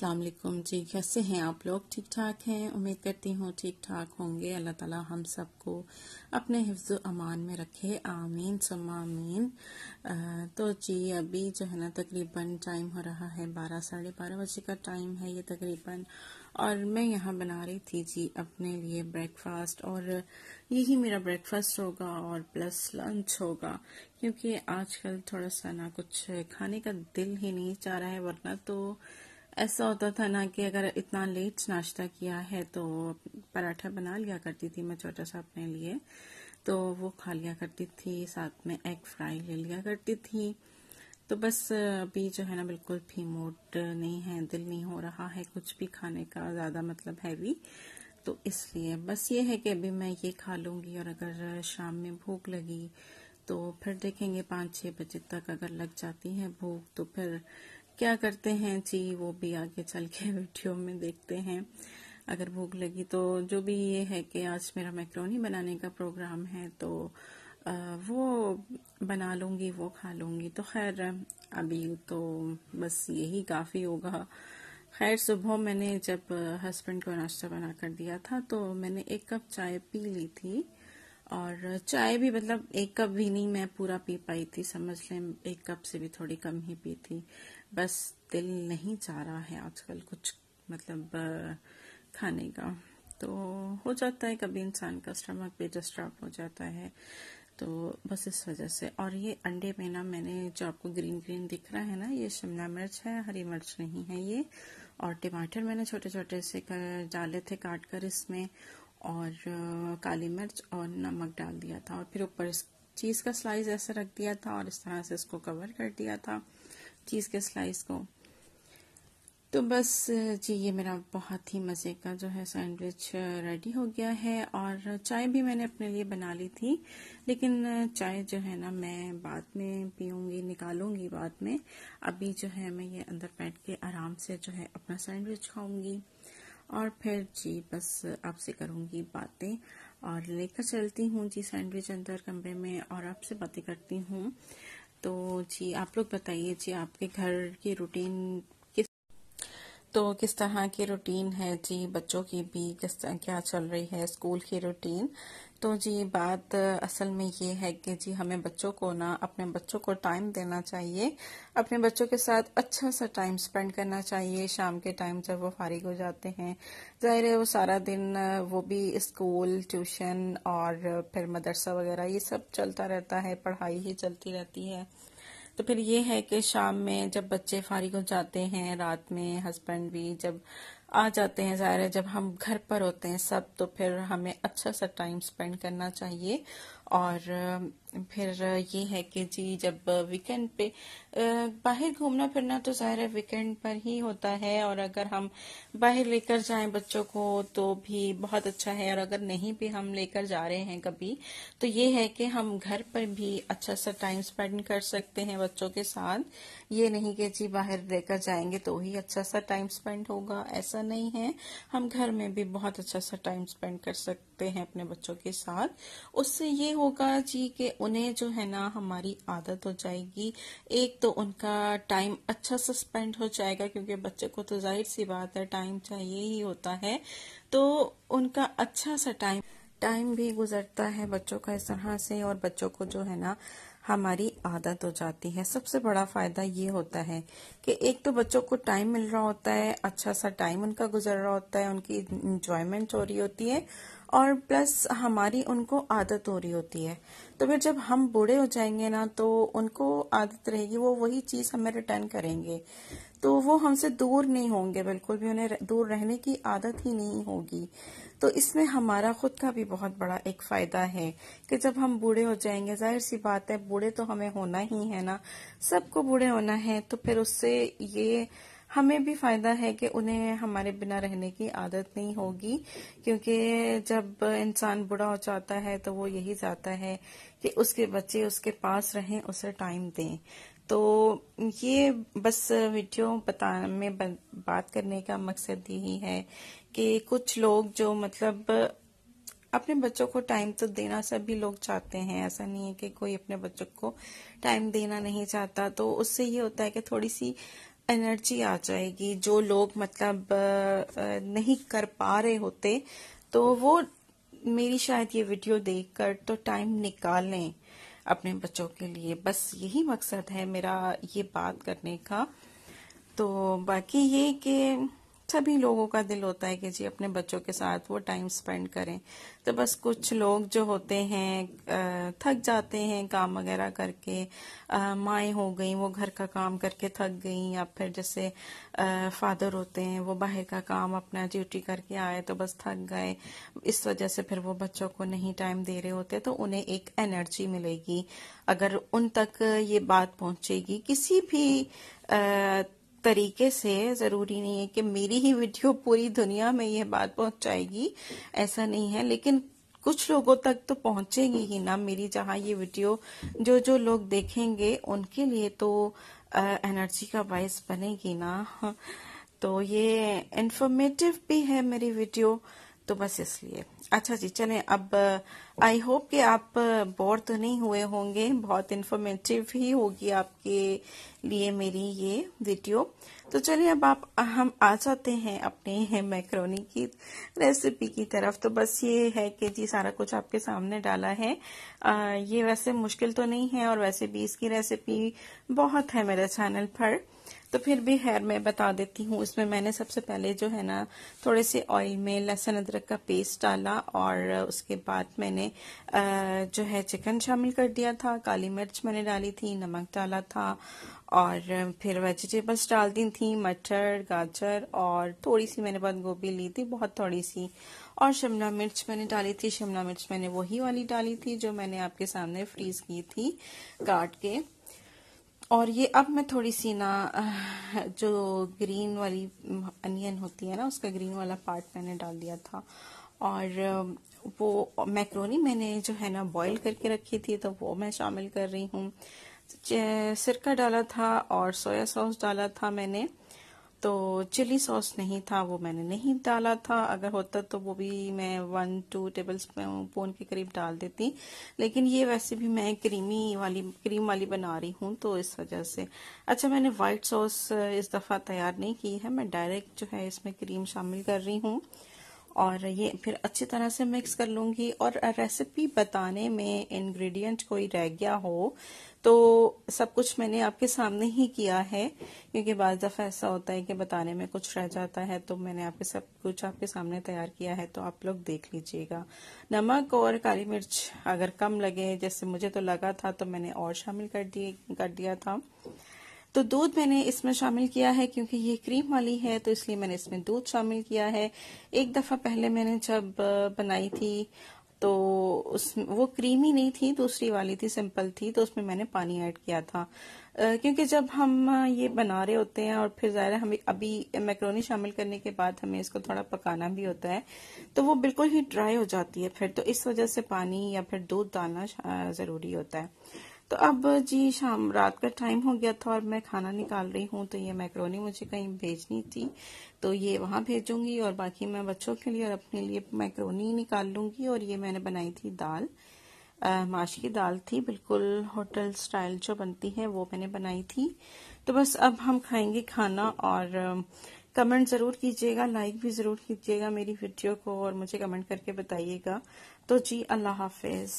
अस्सलाम वालेकुम जी। कैसे हैं आप लोग? ठीक ठाक हैं? उम्मीद करती हूँ ठीक ठाक होंगे। अल्लाह ताला हम सबको अपने हिफ्ज़ अमान में रखे, आमीन सुम्मा आमीन। तो जी अभी जो है ना तकरीबन टाइम हो रहा है 12 साढ़े 12 बजे का टाइम है ये तकरीबन, और मैं यहाँ बना रही थी जी अपने लिए ब्रेकफास्ट, और यही मेरा ब्रेकफास्ट होगा और प्लस लंच होगा, क्योंकि आजकल थोड़ा सा ना कुछ खाने का दिल ही नहीं चाह रहा है। वरना तो ऐसा होता था ना कि अगर इतना लेट नाश्ता किया है तो पराठा बना लिया करती थी मैं छोटा सा अपने लिए, तो वो खा लिया करती थी, साथ में एग फ्राई ले लिया करती थी। तो बस अभी जो है ना बिल्कुल भी मूड नहीं है, दिल नहीं हो रहा है कुछ भी खाने का ज़्यादा, मतलब हैवी। तो इसलिए बस ये है कि अभी मैं ये खा लूँगी, और अगर शाम में भूख लगी तो फिर देखेंगे 5-6 बजे तक अगर लग जाती है भूख तो फिर क्या करते हैं जी, वो भी आगे चल के वीडियो में देखते हैं। अगर भूख लगी तो जो भी ये है कि आज मेरा मैक्रोनी बनाने का प्रोग्राम है, तो वो बना लूँगी, वो खा लूँगी। तो खैर अभी तो बस यही काफ़ी होगा। खैर सुबह मैंने जब हस्बैंड को नाश्ता बना कर दिया था तो मैंने 1 कप चाय पी ली थी, और चाय भी मतलब 1 कप भी नहीं, मैं पूरा पी पाई थी, समझ लें 1 कप से भी थोड़ी कम ही पी थी। बस दिल नहीं चाह रहा है आजकल कुछ, मतलब खाने का। तो हो जाता है कभी इंसान का स्टमक भी डिस्टर्ब हो जाता है, तो बस इस वजह से। और ये अंडे में ना मैंने जो आपको ग्रीन ग्रीन दिख रहा है ना, ये शिमला मिर्च है, हरी मिर्च नहीं है ये। और टमाटर मैंने छोटे छोटे से डाले थे काट कर इसमें, और काली मिर्च और नमक डाल दिया था, और फिर ऊपर चीज़ का स्लाइस ऐसे रख दिया था, और इस तरह से इसको कवर कर दिया था चीज़ के स्लाइस को। तो बस जी ये मेरा बहुत ही मज़े का जो है सैंडविच रेडी हो गया है। और चाय भी मैंने अपने लिए बना ली थी, लेकिन चाय जो है ना मैं बाद में पीऊँगी, निकालूंगी बाद में। अभी जो है मैं ये अंदर बैठ के आराम से जो है अपना सैंडविच खाऊंगी, और फिर जी बस आपसे करूंगी बातें, और लेकर चलती हूँ जी सैंडविच अंदर कमरे में, और आपसे बातें करती हूँ। तो जी आप लोग बताइए जी, आपके घर की रूटीन किस तरह की रूटीन है जी, बच्चों की भी किस तरह क्या चल रही है, स्कूल की रूटीन। तो जी बात असल में ये है कि जी हमें बच्चों को ना, अपने बच्चों को टाइम देना चाहिए, अपने बच्चों के साथ अच्छा सा टाइम स्पेंड करना चाहिए। शाम के टाइम जब वो फारिग हो जाते हैं, जाहिर है वो सारा दिन वो भी स्कूल, ट्यूशन और फिर मदरसा वगैरह ये सब चलता रहता है, पढ़ाई ही चलती रहती है। तो फिर ये है कि शाम में जब बच्चे फारिग हो जाते हैं, रात में हस्बैंड भी जब आ जाते हैं, ज़ाहिर है जब हम घर पर होते हैं सब, तो फिर हमें अच्छा सा टाइम स्पेंड करना चाहिए। और फिर ये है कि जी जब वीकेंड पे बाहर घूमना फिरना तो ज़ाहिर है वीकेंड पर ही होता है, और अगर हम बाहर लेकर जाएं बच्चों को तो भी बहुत अच्छा है, और अगर नहीं भी हम लेकर जा रहे हैं कभी, तो ये है कि हम घर पर भी अच्छा सा टाइम स्पेंड कर सकते हैं बच्चों के साथ। ये नहीं कि जी बाहर लेकर जाएंगे तो ही अच्छा सा टाइम स्पेंड होगा, ऐसा नहीं है। हम घर में भी बहुत अच्छा सा टाइम स्पेंड कर सकते हैं अपने बच्चों के साथ। उससे ये होगा जी कि उन्हें जो है ना हमारी आदत हो जाएगी, एक तो उनका टाइम अच्छा सा स्पेंड हो जाएगा, क्योंकि बच्चे को तो जाहिर सी बात है टाइम चाहिए ही होता है, तो उनका अच्छा सा टाइम भी गुजरता है बच्चों का इस तरह से, और बच्चों को जो है ना हमारी आदत हो जाती है। सबसे बड़ा फायदा ये होता है कि एक तो बच्चों को टाइम मिल रहा होता है, अच्छा सा टाइम उनका गुजर रहा होता है, उनकी इंजॉयमेंट हो रही होती है, और प्लस हमारी उनको आदत हो रही होती है। तो फिर जब हम बूढ़े हो जाएंगे ना तो उनको आदत रहेगी, वो वही चीज हमें रिटर्न करेंगे, तो वो हमसे दूर नहीं होंगे, बिल्कुल भी उन्हें दूर रहने की आदत ही नहीं होगी। तो इसमें हमारा खुद का भी बहुत बड़ा एक फायदा है कि जब हम बूढ़े हो जाएंगे, जाहिर सी बात है बूढ़े तो हमें होना ही है ना, सबको बूढ़े होना है, तो फिर उससे ये हमें भी फायदा है कि उन्हें हमारे बिना रहने की आदत नहीं होगी। क्योंकि जब इंसान बूढ़ा हो जाता है तो वो यही चाहता है कि उसके बच्चे उसके पास रहें, उसे टाइम दें। तो ये बस वीडियो में बात करने का मकसद यही है कि कुछ लोग जो मतलब अपने बच्चों को टाइम तो देना सभी लोग चाहते हैं, ऐसा नहीं है कि कोई अपने बच्चों को टाइम देना नहीं चाहता। तो उससे ये होता है कि थोड़ी सी एनर्जी आ जाएगी। जो लोग मतलब नहीं कर पा रहे होते तो वो मेरी शायद ये वीडियो देखकर तो टाइम निकालें अपने बच्चों के लिए। बस यही मकसद है मेरा ये बात करने का। तो बाकी ये कि सभी लोगों का दिल होता है कि जी अपने बच्चों के साथ वो टाइम स्पेंड करें। तो बस कुछ लोग जो होते हैं थक जाते हैं काम वगैरह करके। माएँ हो गई वो घर का काम करके थक गई, या फिर जैसे फादर होते हैं वो बाहर का काम अपना ड्यूटी करके आए तो बस थक गए। इस वजह से फिर वो बच्चों को नहीं टाइम दे रहे होते, तो उन्हें एक एनर्जी मिलेगी अगर उन तक ये बात पहुंचेगी किसी भी तरीके से। जरूरी नहीं है कि मेरी ही वीडियो पूरी दुनिया में ये बात पहुंचाएगी, ऐसा नहीं है, लेकिन कुछ लोगों तक तो पहुंचेगी ही ना मेरी जहां ये वीडियो। जो जो लोग देखेंगे उनके लिए तो एनर्जी का बायस बनेगी ना। तो ये इंफॉर्मेटिव भी है मेरी वीडियो, तो बस इसलिए। अच्छा जी, चलें अब आई होप कि आप बोर तो नहीं हुए होंगे, बहुत इंफॉर्मेटिव ही होगी आपके लिए मेरी ये वीडियो। तो चलिए अब हम आ जाते हैं अपने मैक्रोनी की रेसिपी की तरफ। तो बस ये है कि जी सारा कुछ आपके सामने डाला है। ये वैसे मुश्किल तो नहीं है और वैसे भी इसकी रेसिपी बहुत है मेरे चैनल पर, तो फिर भी खैर मैं बता देती हूँ। इसमें मैंने सबसे पहले जो है ना थोड़े से ऑयल में लहसुन अदरक का पेस्ट डाला, और उसके बाद मैंने जो है चिकन शामिल कर दिया था, काली मिर्च मैंने डाली थी, नमक डाला था, और फिर वेजिटेबल्स डाल दी थी, मटर, गाजर, और थोड़ी सी मैंने बंद गोभी ली थी, बहुत थोड़ी सी, और शिमला मिर्च मैंने डाली थी। शिमला मिर्च मैंने वही वाली डाली थी जो मैंने आपके सामने फ्रीज की थी काट के। और ये अब मैं थोड़ी सी ना जो ग्रीन वाली अनियन होती है ना उसका ग्रीन वाला पार्ट मैंने डाल दिया था, और वो मैक्रोनी मैंने जो है ना बॉईल करके रखी थी तो वो मैं शामिल कर रही हूँ। सिरका डाला था और सोया सॉस डाला था मैंने। तो चिली सॉस नहीं था, वो मैंने नहीं डाला था। अगर होता तो वो भी मैं 1-2 टेबल स्पून के करीब डाल देती, लेकिन ये वैसे भी मैं क्रीम वाली बना रही हूँ तो इस वजह से। अच्छा, मैंने व्हाइट सॉस इस दफा तैयार नहीं की है, मैं डायरेक्ट जो है इसमें क्रीम शामिल कर रही हूँ, और ये फिर अच्छी तरह से मिक्स कर लूंगी। और रेसिपी बताने में इंग्रेडिएंट कोई रह गया हो तो सब कुछ मैंने आपके सामने ही किया है, क्योंकि बाज़ दफ़ा ऐसा होता है कि बताने में कुछ रह जाता है, तो मैंने आपके सब कुछ आपके सामने तैयार किया है, तो आप लोग देख लीजिएगा। नमक और काली मिर्च अगर कम लगे, जैसे मुझे तो लगा था, तो मैंने और शामिल कर दिया था। तो दूध मैंने इसमें शामिल किया है क्योंकि ये क्रीम वाली है, तो इसलिए मैंने इसमें दूध शामिल किया है। एक दफा पहले मैंने जब बनाई थी तो उस वो क्रीमी नहीं थी, दूसरी वाली थी, सिंपल थी, तो उसमें मैंने पानी ऐड किया था। क्योंकि जब हम ये बना रहे होते हैं और फिर ज़ाहिर हमें अभी मैक्रोनी शामिल करने के बाद हमें इसको थोड़ा पकाना भी होता है, तो वो बिल्कुल ही ड्राई हो जाती है फिर, तो इस वजह से पानी या फिर दूध डालना ज़रूरी होता है। तो अब जी शाम रात का टाइम हो गया था और मैं खाना निकाल रही हूँ, तो ये मैक्रोनी मुझे कहीं भेजनी थी, तो ये वहां भेजूंगी, और बाकी मैं बच्चों के लिए और अपने लिए मैक्रोनी निकाल लूंगी। और ये मैंने बनाई थी दाल, माश की दाल थी, बिल्कुल होटल स्टाइल जो बनती है वो मैंने बनाई थी। तो बस अब हम खाएंगे खाना, और कमेंट जरूर कीजिएगा, लाइक भी जरूर कीजिएगा मेरी वीडियो को, और मुझे कमेंट करके बताइएगा। तो जी अल्लाह हाफिज।